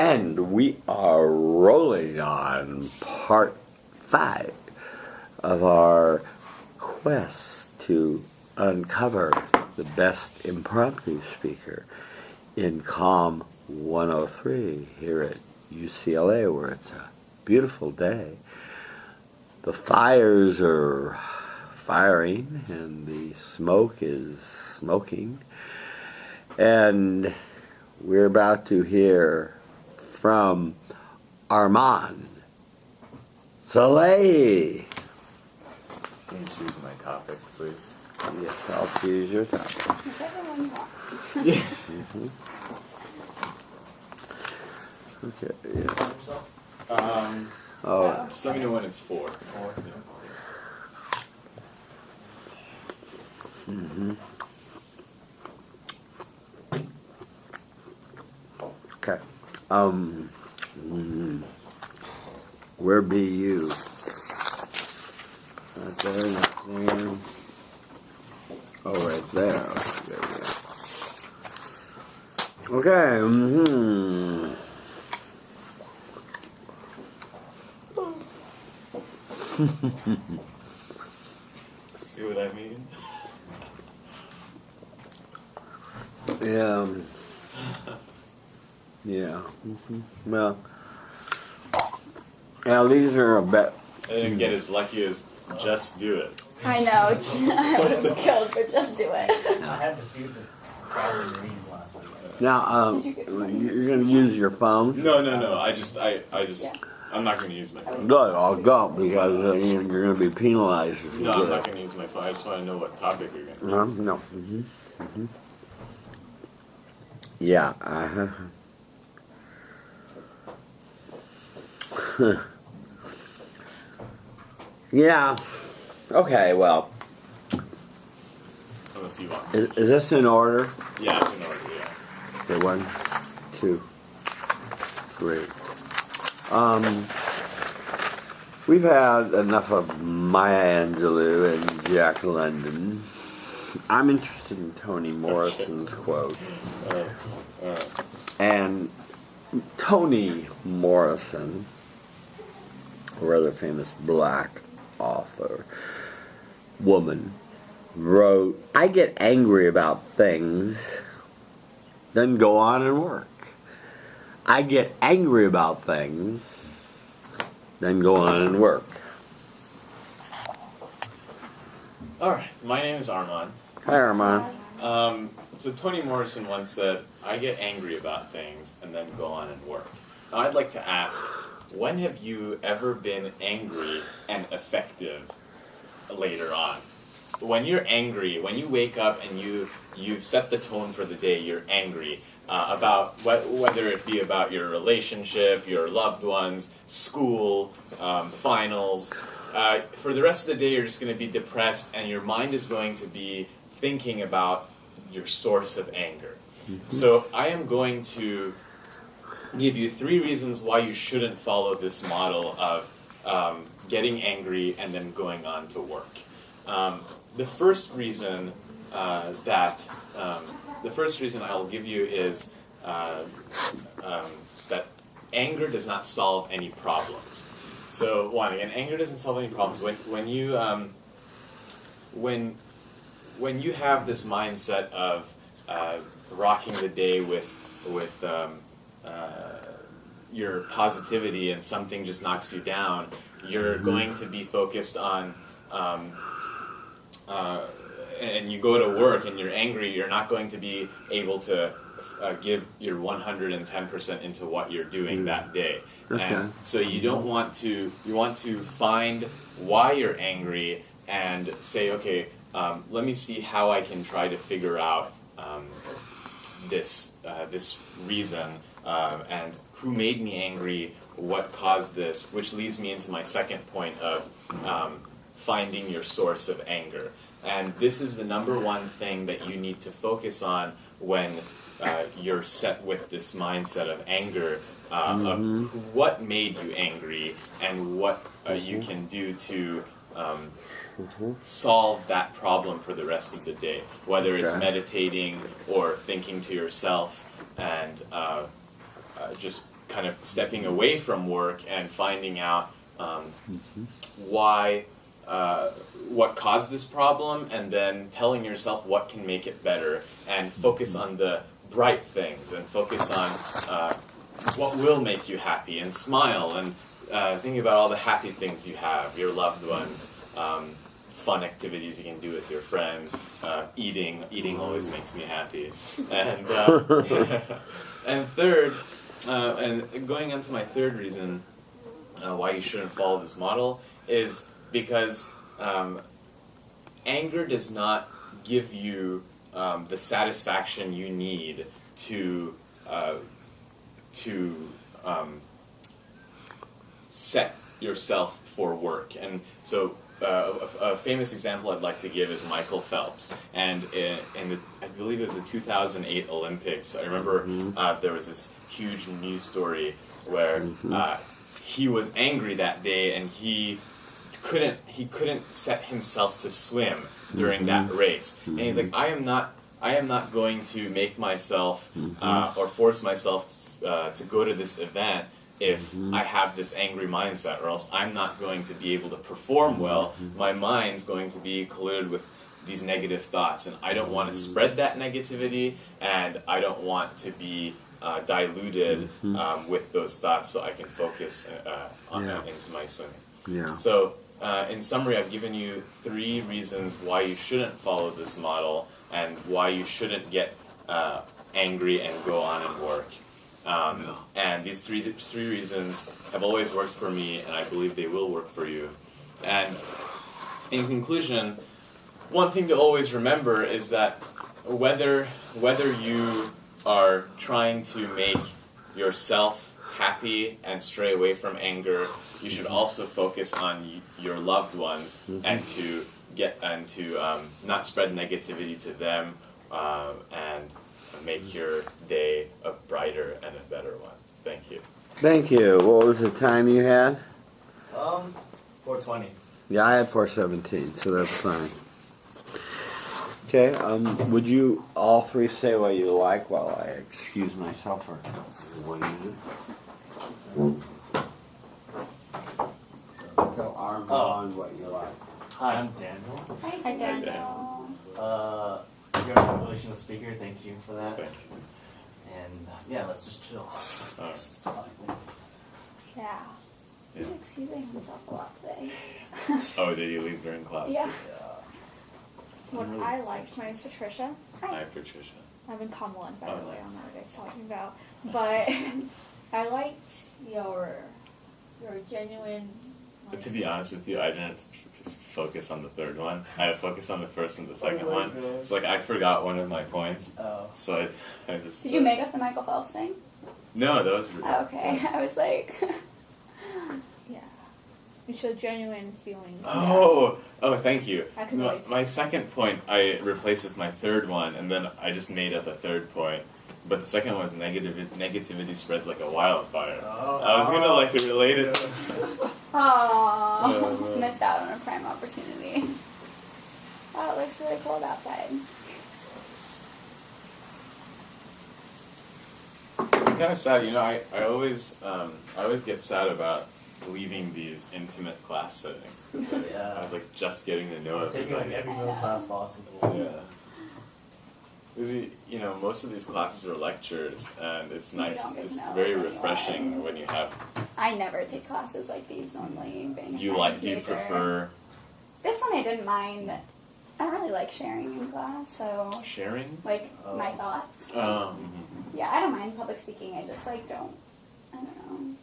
And we are rolling on part 5 of our quest to uncover the best impromptu speaker in COM 103 here at UCLA, where it's a beautiful day. The fires are firing and the smoke is smoking, and we're about to hear from Armand Soleil. Can you choose my topic, please? Yes, I'll choose your topic. Whichever one you want. Yeah. Okay. Yeah. Just let me know when it's 4. Okay. Where be you? Right there, there. Oh, right there. Okay. See what I mean? Yeah. Yeah. Well, yeah, these are a bit. I didn't get as lucky as just do it. I know. I would have been killed, but just do it. I had to do the probably read last week. Now, you're going to use your phone? No. I'm not going to use my phone. Good, I'll go because you're going to be penalized if you No, do I'm not it. going to use my phone. I just want to know what topic you're going to choose. No. Yeah. Yeah. Okay. Well, Unless you want. is this in order? Yeah, it's in order, yeah. Okay. 1, 2, 3. We've had enough of Maya Angelou and Jack London. I'm interested in Toni Morrison's quote. And Toni Morrison, a rather famous black author, woman, wrote, "I get angry about things, then go on and work. I get angry about things, then go on and work." Alright, my name is Armand. Hi, Armand. So Toni Morrison once said, "I get angry about things and then go on and work." Now I'd like to ask, when have you ever been angry and effective later on? When you're angry, when you wake up and you've set the tone for the day, you're angry about whether it be about your relationship, your loved ones, school, finals. For the rest of the day, you're just going to be depressed, and your mind is going to be thinking about your source of anger. So I am going to give you 3 reasons why you shouldn't follow this model of getting angry and then going on to work. The first reason I'll give you is that anger does not solve any problems. So anger doesn't solve any problems. When you have this mindset of rocking the day with your positivity and something just knocks you down, you're going to be focused on and you go to work and you're angry, you're not going to be able to give your 110% into what you're doing that day. Okay. And so you want to find why you're angry and say, okay, let me see how I can try to figure out this reason and who made me angry, what caused this, which leads me into my second point of finding your source of anger. And this is the number one thing that you need to focus on when you're set with this mindset of anger, of what made you angry and what you can do to solve that problem for the rest of the day, whether it's meditating or thinking to yourself and just kind of stepping away from work and finding out why, what caused this problem, and then telling yourself what can make it better, and focus on the bright things, and focus on what will make you happy, and smile, and think about all the happy things you have, your loved ones, fun activities you can do with your friends, eating always makes me happy, and and third, and going into my third reason why you shouldn't follow this model is because anger does not give you the satisfaction you need to set yourself for work. And so a famous example I'd like to give is Michael Phelps. And I believe it was the 2008 Olympics, I remember there was this huge news story where he was angry that day, and he couldn't set himself to swim during that race. And he's like, I am not going to make myself or force myself to go to this event if I have this angry mindset, or else I'm not going to be able to perform well. My mind's going to be colluded with these negative thoughts, and I don't want to spread that negativity, and I don't want to be diluted with those thoughts, so I can focus into my swimming. Yeah. So, in summary, I've given you 3 reasons why you shouldn't follow this model, and why you shouldn't get angry and go on and work. And these three reasons have always worked for me, and I believe they will work for you. And in conclusion, one thing to always remember is that whether you are trying to make yourself happy and stray away from anger, you should also focus on your loved ones and to not spread negativity to them, and make your day a brighter and a better one. Thank you. Thank you. What was the time you had? 4:20. Yeah, I had 4:17, so that's fine. Okay, would you all 3 say what you like while I excuse myself for 1 minute? Tell Armand what you like. Hi, I'm Daniel. Hi, Daniel. You're a motivational speaker. Thank you for that. Thank you. And yeah, let's just chill. Alright. Yeah. He's Yeah. excusing himself a lot today. Oh, did you leave during class? Yeah. Yeah. What I liked, my name's Patricia. Hi, Patricia. I'm in Com 1, by Oh, the way. I nice. don't know what you guys talking about. But I liked your genuine. But to be honest with you, I didn't just focus on the third one. I focused on the first and the second one. It's like I forgot one of my points. Oh. So I just... Did you make up the Michael Phelps thing? No, that was really... Oh, okay. I was like, yeah. You showed genuine feelings. Oh, thank you. I can My, relate. my second point I replaced with my third one, and then I just made up a third point. But the second one was negativity spreads like a wildfire. Oh. I was gonna like relate it. Aww. Missed out on a prime opportunity. Oh, it looks really cold outside. I'm kind of sad, you know. I always get sad about leaving these intimate class settings because Yeah. I was like just getting to know Taking like everybody. every middle class possible. Yeah. Because you know, most of these classes are lectures, and it's You nice. don't get to It's know very anyone. refreshing when you have. I never take classes like these normally. Being a Do you science major. prefer This one I didn't mind. I don't really like sharing in class, so sharing? like Oh. my thoughts. Yeah, I don't mind public speaking. I just like don't. I don't know.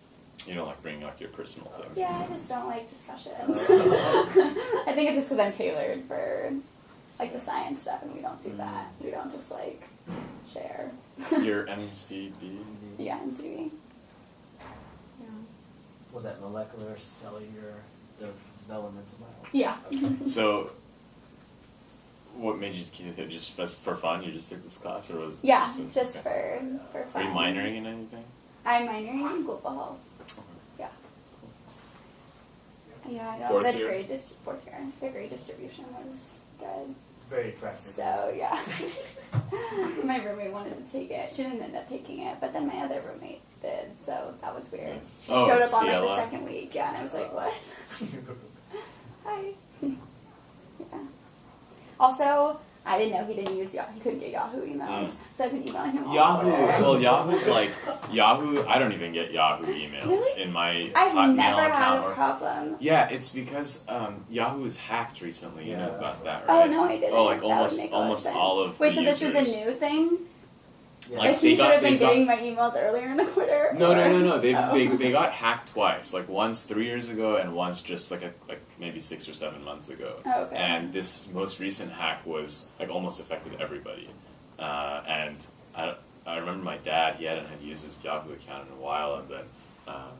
You don't like bringing up your personal things. Yeah, I into just don't like discussions. I think it's just because I'm tailored for like the science stuff, and we don't do that. We don't just like share. your MCD. Yeah, MCV. Yeah. Was that molecular cellular developmental biology? Yeah. So, what made you just for fun? You just took this class, or was it Yeah, just, just for Are fun. you minoring in anything? I'm minoring in global health. Yeah. Yeah, I know. Fourth The year? fourth year. The grade distribution was good. It's very attractive. So yeah. My roommate wanted to take it. She didn't end up taking it, but then my other roommate did. So Yes. She showed up on like the Ciela. second week, yeah, and I was like, what? Hi. Yeah. Also, I didn't know he didn't use Yahoo. He couldn't get Yahoo emails, so I've been emailing him. Yahoo. All over. Well, Yahoo's like Yahoo. I don't even get Yahoo emails Really? in my I've Hotmail never account. had a or- problem. Yeah, it's because Yahoo was hacked recently. You know Yeah. about that, Oh right? no, I didn't. Oh, like That would almost make a lot of almost sense. all of Wait, the so this is a users. new thing? Yeah. Like they he should have they been getting my emails earlier in the quarter? No, or- no, no, no. They, Oh. they got hacked twice. Like once 3 years ago, and once just like maybe 6 or 7 months ago. Oh, okay. And this most recent hack was like almost affected everybody. And I remember my dad. He hadn't had used his Yahoo account in a while, and then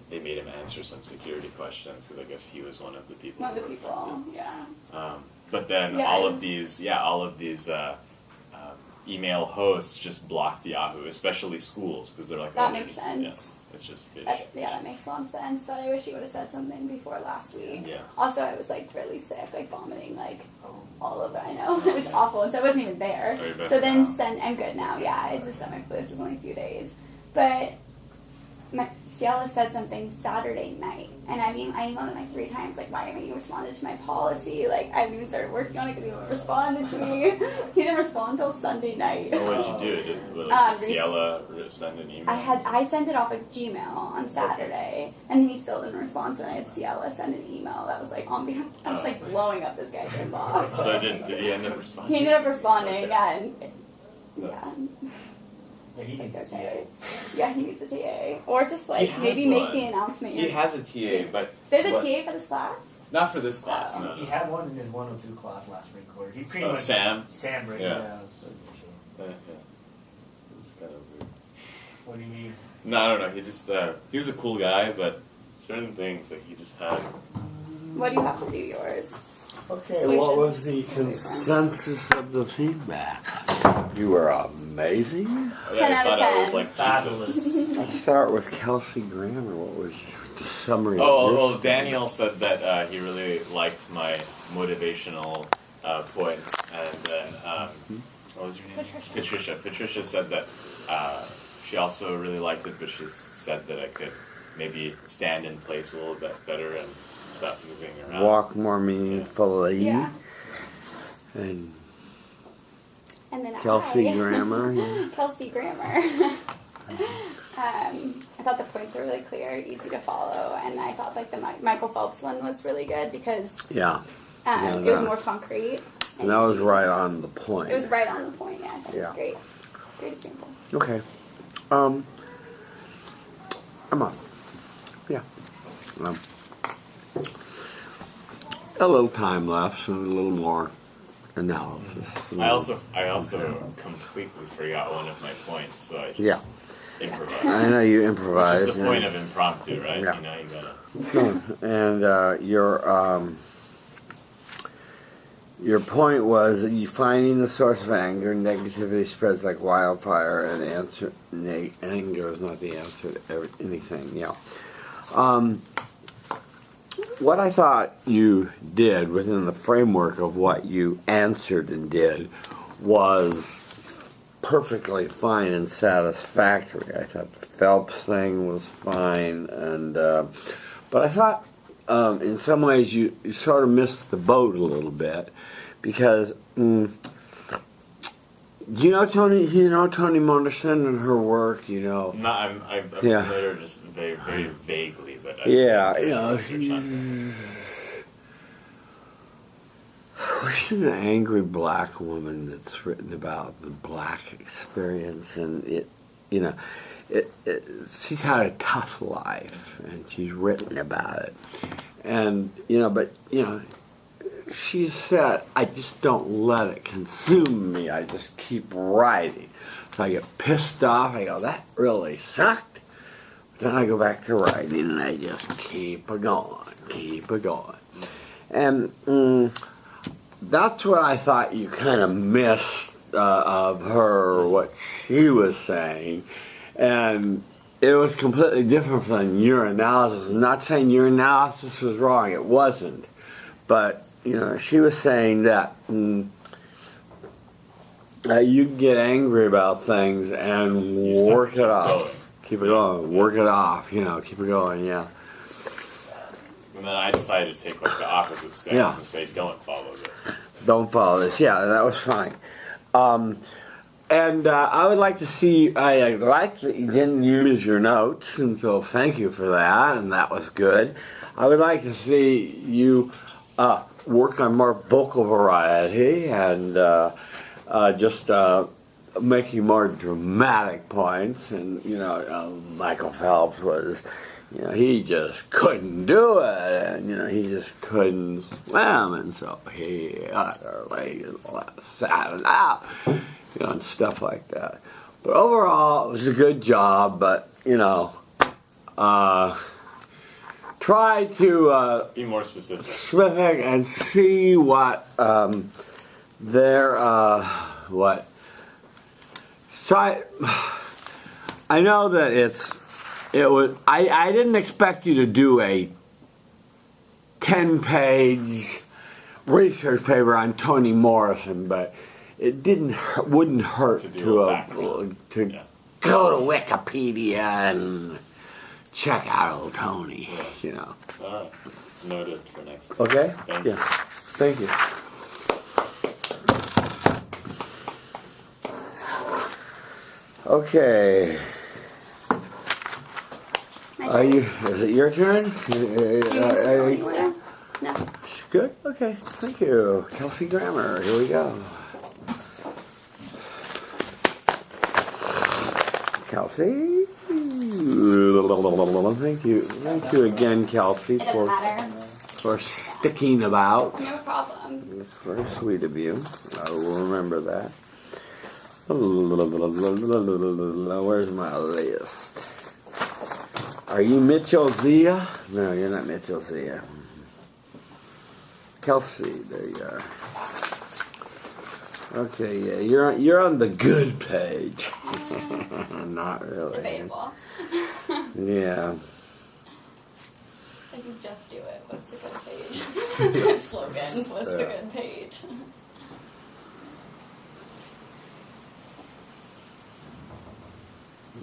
they made him answer some security questions because I guess he was one of the people. One of who the were people, affected. yeah. But then Yeah, all it's- of these email hosts just blocked Yahoo, especially schools, because they're like, That oh, makes just, sense. yeah, it's just fish. Yeah, that makes a lot of sense, but I wish you would have said something before last week. Yeah. Also, I was like really sick, like vomiting, like Oh. all over. I know it was awful, and so I wasn't even there. Are you better So then, now? I'm good now. Yeah, it's a stomach flu. This was only a few days, but Ciela said something Saturday night, and I emailed him like 3 times, like, why haven't you responded to my policy? Like, I haven't even started working on it because he haven't responded to me. He didn't respond until Sunday night. Oh, what did you do? Did Ciela send an email? I sent it off at Gmail on Saturday, and then he still didn't respond. So then I had Ciela send an email that was like on behalf. I was like blowing up this guy's inbox. So did he end up responding? He ended up responding, Okay. and Nice. Yeah, he needs it's a okay. TA. Yeah, he needs a TA, or just He like has maybe make one. the announcement. He has a TA, but There's a what- TA for this class. not for this class. Oh. No, He no. had one in his 102 class last recorded. He pretty Oh, much Sam? Sam, right? Yeah. So, Yeah. It's kind of weird. what do you mean? No, I don't know. He just he was a cool guy, but certain things like he just had. What do you have to do yours? Okay, So we what should- was the consensus of the feedback? You were amazing. Oh, 10 yeah, I out of thought I was 10. like Fabulous. Jesus. Let's start with Kelsey Grammer. What was the summary of Oh, your well, statement? Daniel said that he really liked my motivational points, and then what was your name? Patricia. Patricia said that she also really liked it, but she said that I could maybe stand in place a little bit better and stop moving around. Walk more meaningfully. Yeah. And And then Kelsey I. Grammer. Yeah. Kelsey Grammer. I thought the points were really clear, easy to follow, and I thought like the Michael Phelps one was really good because Yeah. Yeah, it was that- more concrete. And that was right on the point. It was right on the point. Yeah, that Yeah. was great. Great example. Okay. I'm on. Yeah. A little time left, so a little more analysis. I also completely forgot one of my points, so I just Yeah. improvised. I know you Which improvised. is the point of impromptu, right? Yeah. You know, you gotta. And your point was that you finding the source of anger, negativity spreads like wildfire, and anger is not the answer to anything. Yeah. What I thought you did within the framework of what you answered and did was perfectly fine and satisfactory. I thought the Phelps thing was fine, and but I thought in some ways you sort of missed the boat a little bit because you know Toni Morrison and her work. You know, I'm Yeah. familiar just very, very vaguely, but yeah, I you know, research on her. she's an angry black woman that's written about the black experience, and she's had a tough life, and she's written about it, and she said, I just don't let it consume me. I just keep writing. So I get pissed off. I go, that really sucked. Then I go back to writing, and I just keep it going. And that's what I thought you kind of missed of her, what she was saying. And it was completely different from your analysis. I'm not saying your analysis was wrong. It wasn't. But she was saying that you can get angry about things and You just have work to it out. keep it going, work it off, keep it going, yeah. And then I decided to take like the opposite stance Yeah. and say, don't follow this. Don't follow this. Yeah, that was fine. And I would like to see, I like that you didn't use your notes, and so thank you for that, and that was good. I would like to see you work on more vocal variety and just making more dramatic points. And, Michael Phelps was, he just couldn't do it, and, he just couldn't swim, and so he utterly sat it out. And stuff like that. But overall, it was a good job, but, try to Be more specific. and see what try. I know that it was, I didn't expect you to do a 10-page research paper on Toni Morrison, but it wouldn't hurt To do to a background. Yeah. go to Wikipedia and check out old Tony. All right. Noted for next time. Okay. Thank you. Thank you. Okay. My Are turn. you? Is it your turn? Do you want to go anywhere? No. Good. Okay. Thank you, Kelsey Grammer. Here we go. Kelsey. Thank you again, Kelsey, It doesn't matter. for sticking about. No problem. It's very sweet of you. I will remember that. Where's my list? Are you Mitchell Zia? No, you're not Mitchell Zia. Kelsey, there you are. Okay, yeah, you're on the good page. Not really. Debatable. Yeah. I can just do it. What's the good page? Slogans. What's the good page?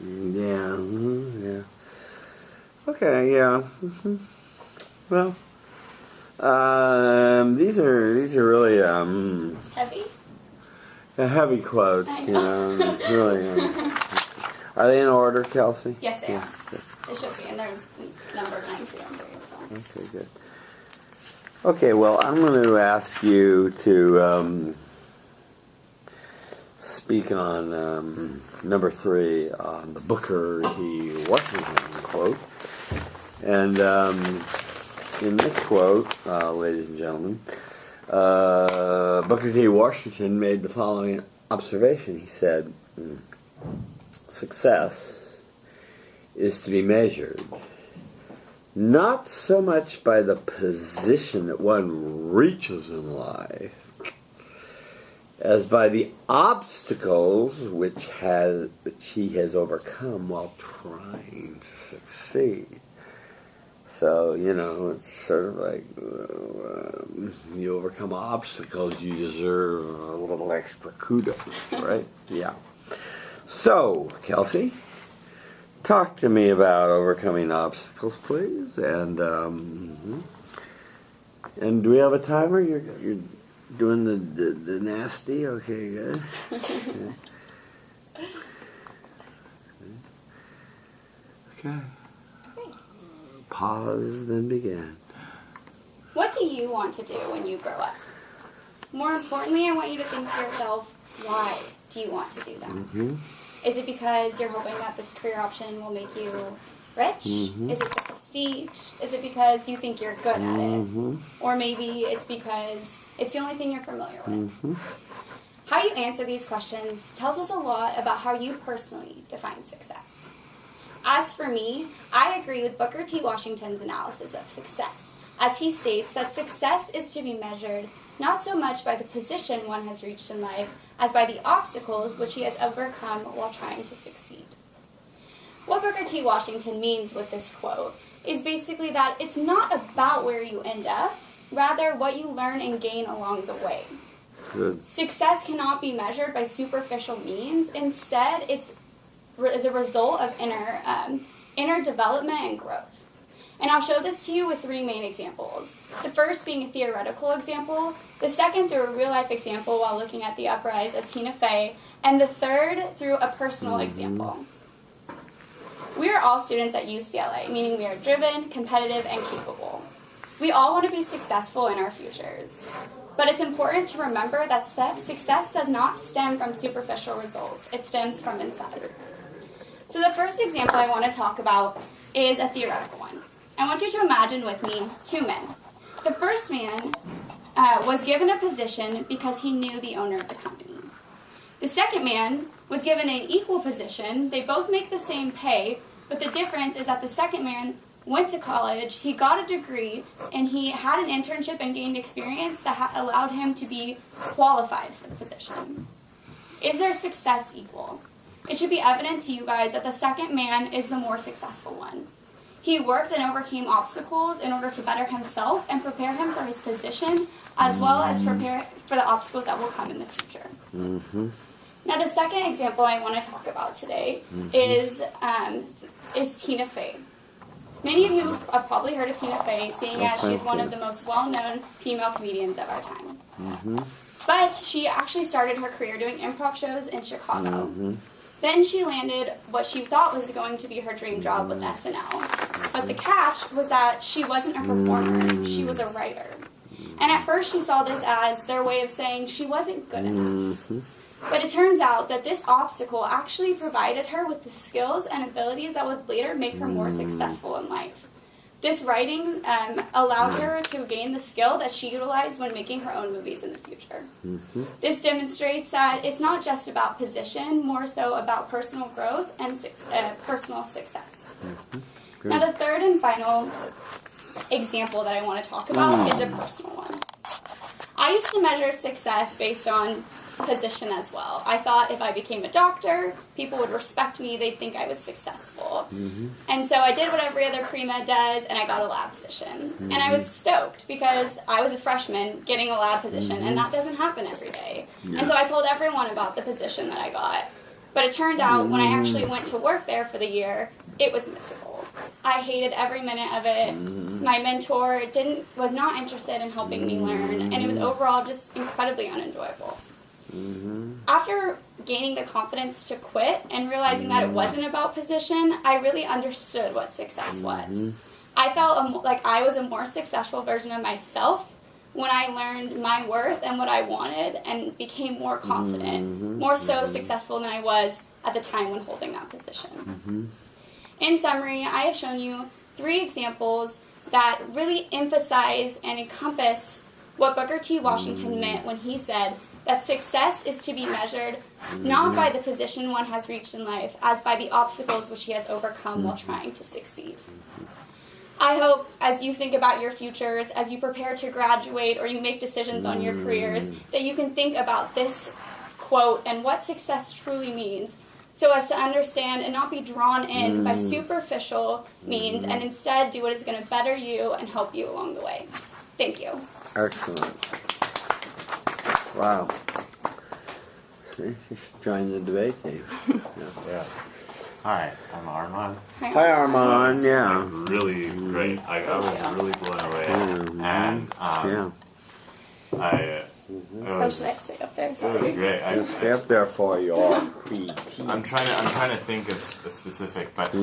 Yeah. Yeah. Okay. Yeah. Well, these are really Heavy? heavy quotes. I know. Really. Are they in order, Kelsey? Yes, they Yeah. are. They should be, and they're numbered 1, 2, and 3. So. Okay, good. Okay, well, I'm going to ask you to speak on number 3 on the Booker T. Washington quote. And in this quote, ladies and gentlemen, Booker T. Washington made the following observation. He said, success is to be measured not so much by the position that one reaches in life as by the obstacles which he has overcome while trying to succeed. So, it's sort of like you overcome obstacles, you deserve a little extra kudos, right? Yeah. So, Kelsey, talk to me about overcoming obstacles, please. And and do we have a timer? You're doing the nasty. Okay, good. Okay. Pause, then begin. What do you want to do when you grow up? More importantly, I want you to think to yourself, why do you want to do that? Mm-hmm. Is it because you're hoping that this career option will make you rich? Mm-hmm. Is it the prestige? Is it because you think you're good at it? Mm-hmm. Or maybe it's because it's the only thing you're familiar with? Mm-hmm. How you answer these questions tells us a lot about how you personally define success. As for me, I agree with Booker T. Washington's analysis of success, as he states that success is to be measured not so much by the position one has reached in life as by the obstacles which he has overcome while trying to succeed. What Booker T. Washington means with this quote is basically that it's not about where you end up, rather what you learn and gain along the way. Good. Success cannot be measured by superficial means. Instead, it's is a result of inner development and growth. And I'll show this to you with 3 main examples. The first being a theoretical example, the second through a real-life example while looking at the uprise of Tina Fey, and the third through a personal example. We are all students at UCLA, meaning we are driven, competitive, and capable. We all want to be successful in our futures. But it's important to remember that success does not stem from superficial results. It stems from inside. So the first example I want to talk about is a theoretical one. I want you to imagine with me 2 men. The first man was given a position because he knew the owner of the company. The second man was given an equal position. They both make the same pay, but the difference is that the second man went to college, he got a degree, and he had an internship and gained experience that allowed him to be qualified for the position. Is their success equal? It should be evident to you guys that the second man is the more successful one. He worked and overcame obstacles in order to better himself and prepare him for his position, as well as prepare for the obstacles that will come in the future. Mm-hmm. Now, the second example I want to talk about today is Tina Fey. Many of you have probably heard of Tina Fey, seeing as she's one of the most well-known female comedians of our time. Mm-hmm. But she actually started her career doing improv shows in Chicago. Mm-hmm. Then she landed what she thought was going to be her dream job with SNL. But the catch was that she wasn't a performer, she was a writer. And at first she saw this as their way of saying she wasn't good enough. But it turns out that this obstacle actually provided her with the skills and abilities that would later make her more successful in life. This writing allowed her to gain the skill that she utilized when making her own movies in the future. Mm-hmm. This demonstrates that it's not just about position, more so about personal growth and personal success. Mm-hmm. Now, the third and final example that I want to talk about is a personal one. I used to measure success based on position as well. I thought if I became a doctor, people would respect me, they'd think I was successful. Mm-hmm. And so I did what every other pre-med does, and I got a lab position. Mm-hmm. And I was stoked because I was a freshman getting a lab position, and that doesn't happen every day. Yeah. And so I told everyone about the position that I got. But it turned out when I actually went to work there for the year, it was miserable. I hated every minute of it. My mentor was not interested in helping me learn, and it was overall just incredibly unenjoyable. Mm-hmm. After gaining the confidence to quit and realizing that it wasn't about position, I really understood what success was. I felt like I was a more successful version of myself when I learned my worth and what I wanted and became more confident, more so successful than I was at the time when holding that position. In summary, I have shown you 3 examples that really emphasize and encompass what Booker T. Washington meant when he said that success is to be measured not by the position one has reached in life, as by the obstacles which he has overcome while trying to succeed. I hope as you think about your futures, as you prepare to graduate or you make decisions on your careers, that you can think about this quote and what success truly means, so as to understand and not be drawn in by superficial means, and instead do what is going to better you and help you along the way. Thank you. Excellent. Wow. See, you should join the debate team. Yeah. Hi, I'm Armand. Hi, Armand. Yeah. Like, really great. I was really blown away. And Oh, should I stay up there? It was great. I'll stay up there for your critique. I'm trying to think of a specific, but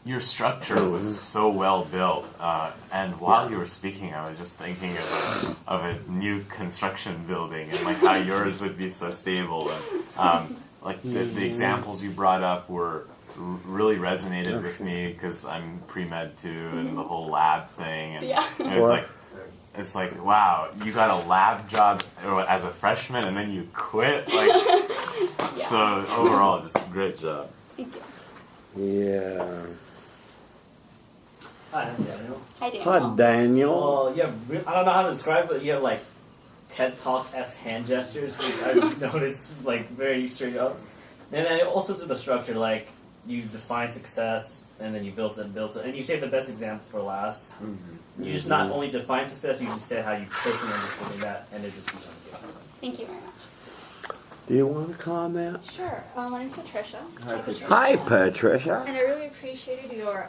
your structure was so well built, and while you were speaking, I was just thinking of a new construction building and like how yours would be so stable, and like the examples you brought up were really resonated with me because I'm pre-med too, and the whole lab thing, and it's like wow, you got a lab job as a freshman and then you quit, like so overall, just a great job. Thank you. Yeah. Hi, I'm Daniel. Hi, Daniel. Hi, Daniel. Well, yeah, I don't know how to describe it, but you have like TED Talk-esque hand gestures, which I've noticed, like very straight up. And then also to the structure, like you define success and then you build it, and you save the best example for last. You just not only define success, you just say how you personally understand that, and it just keeps on going. Thank you very much. Do you want to comment? Sure. My name's Patricia. Hi, Patricia. And I really appreciated your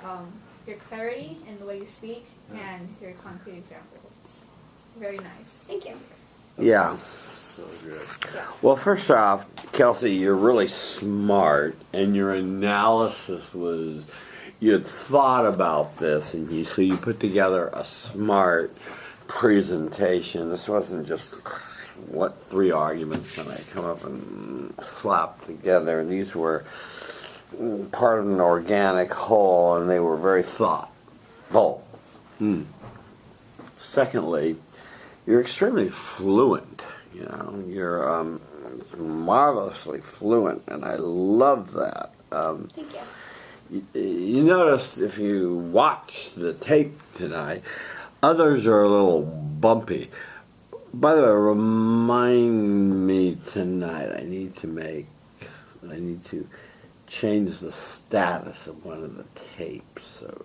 clarity in the way you speak and your concrete examples. Very nice. Thank you. Yeah. So good. Yeah. Well, first off, Kelsey, you're really smart, and your analysis was, you had thought about this, and so you put together a smart presentation. This wasn't just, what 3 arguments can I come up and slap together? These were part of an organic whole, and they were very thoughtful. Secondly, you're extremely fluent. You know, you're marvelously fluent, and I love that. Thank you. You notice if you watch the tape tonight, others are a little bumpy. By the way, remind me tonight, I need to change the status of one of the tapes, so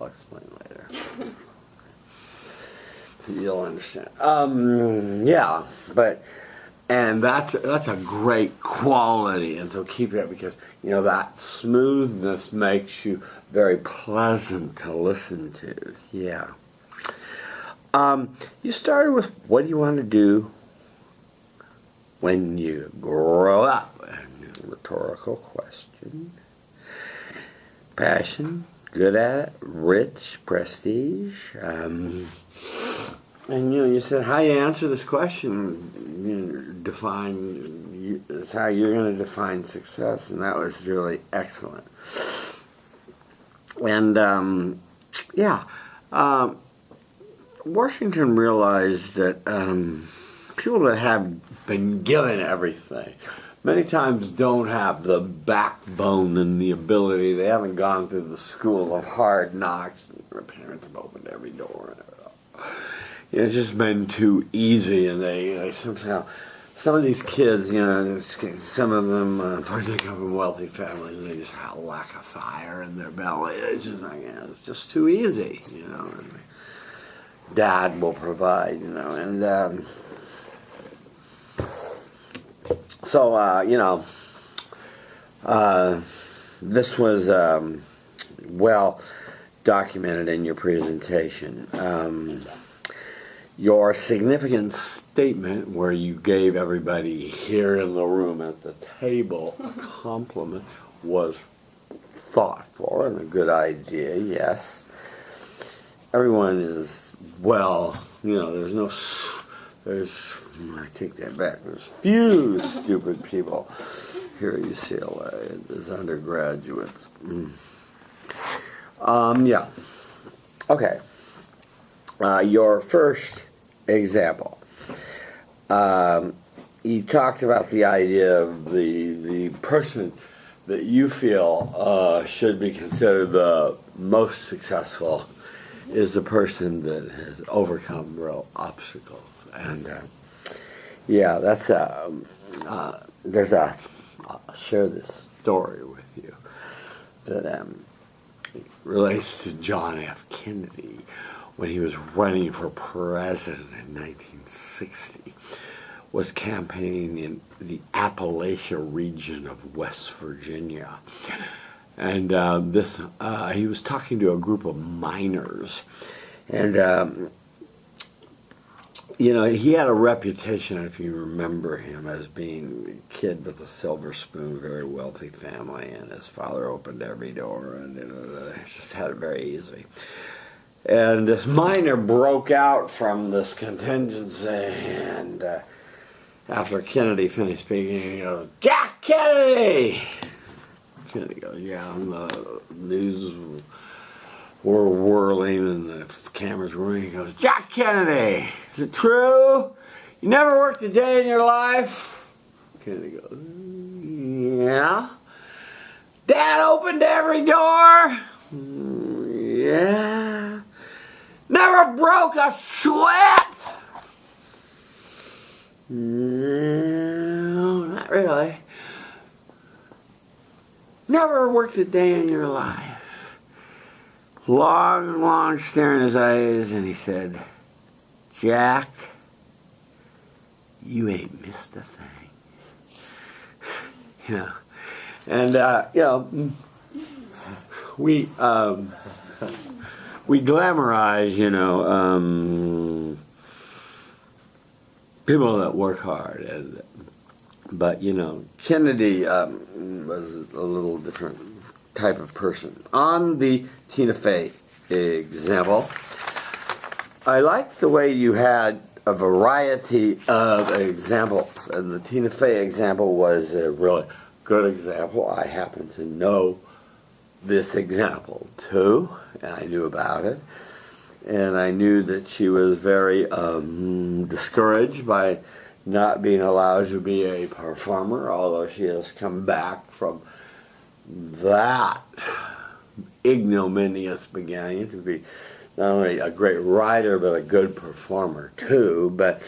I'll explain later. You'll understand. Yeah, and that's a great quality, and so keep it, because that smoothness makes you very pleasant to listen to. Yeah. You started with, what do you want to do when you grow up? A rhetorical question. Passion, good at it, rich, prestige. And you said how you answer this question, it's how you're going to define success, and that was really excellent. And Washington realized that people that have been given everything many times don't have the backbone and the ability. They haven't gone through the school of hard knocks, and their parents have opened every door. It's just been too easy, and they somehow, some of these kids, some of them, unfortunately, come from wealthy families, and they just have a lack of fire in their belly. It's just like, it's just too easy, and Dad will provide, and this was well documented in your presentation. Your significant statement, where you gave everybody here in the room at the table a compliment, was thoughtful and a good idea, yes. Everyone is, I take that back, there's few stupid people here at UCLA as undergraduates. Yeah. Okay. Your first example. You talked about the idea of the person that you feel should be considered the most successful is the person that has overcome real obstacles. And that's I'll share this story with you that relates to John F. Kennedy when he was running for president in 1960. Was campaigning in the Appalachia region of West Virginia. And he was talking to a group of miners. And, he had a reputation, if you remember him, as being a kid with a silver spoon, very wealthy family, and his father opened every door, and just had it very easy. And this miner broke out from this contingency, and after Kennedy finished speaking, he goes, "Jack Kennedy!" Kennedy goes, "Yeah," and the news were whirling and the cameras were ringing. He goes, "Jack Kennedy, is it true? You never worked a day in your life?" Kennedy goes, "Yeah." "Dad opened every door?" "Yeah." "Never broke a sweat?" "No, not really." "Never worked a day in your life?" Long stare in his eyes, and he said, "Jack, you ain't missed a thing. You know, and we glamorize, people that work hard, but Kennedy was a little different type of person. On the Tina Fey example, I like the way you had a variety of examples, and the Tina Fey example was a really good example. I happen to know this example too, and I knew about it, and I knew that she was very discouraged by not being allowed to be a performer, although she has come back from that ignominious beginning to be not only a great writer but a good performer too. But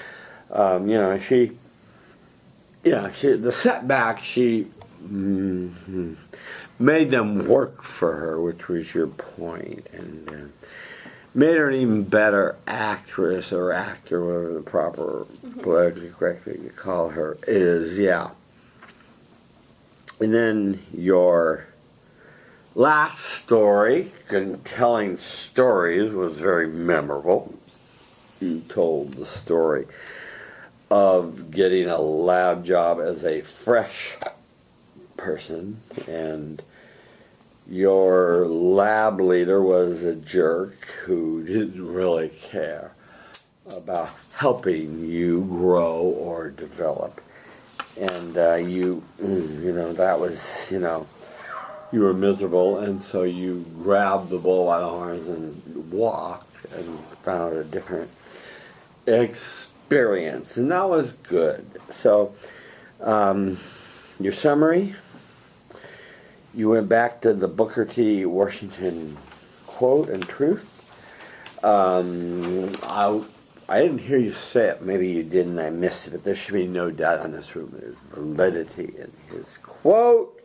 she the setback, she made them work for her, which was your point, and made her an even better actress or actor, whatever the proper politically correct thing to call her is. Yeah. And then your last story, telling stories, was very memorable. You told the story of getting a lab job as a fresh person, and your lab leader was a jerk who didn't really care about helping you grow or develop. And that was, you were miserable, and so you grabbed the bull by the horns and walked and found a different experience, and that was good. So, your summary, you went back to the Booker T. Washington quote and truth. I didn't hear you say it. Maybe you didn't. I missed it. But there should be no doubt on this room. There's validity in his quote.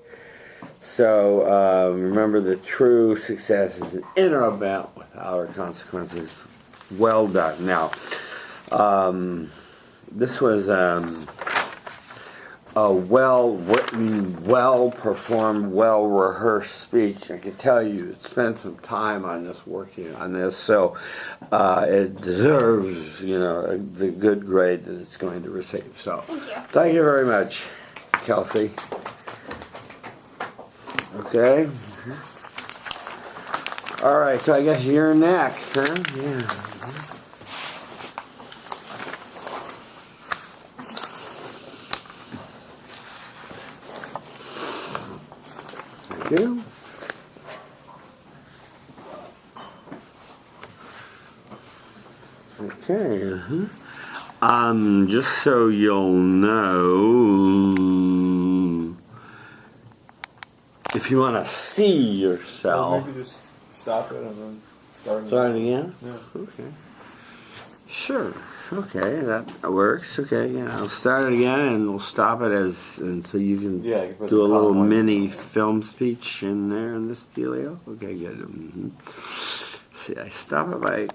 So remember, the true success is an inner event without consequences. Well done. Now, this was a well-written, well-performed, well-rehearsed speech. I can tell you spent some time on this, working on this, so it deserves, the good grade that it's going to receive. So, thank you very much, Kelsey. Okay. All right. So I guess you're next, huh? Yeah. You. Okay. Just so you'll know, if you want to see yourself, maybe just stop it and then start again. Yeah. Okay. Sure. Okay, that works. Okay, yeah, I'll start it again and we'll stop it and so you can you put do the a little top one. mini film speech in there in this dealio. Okay, good. See, I stop it by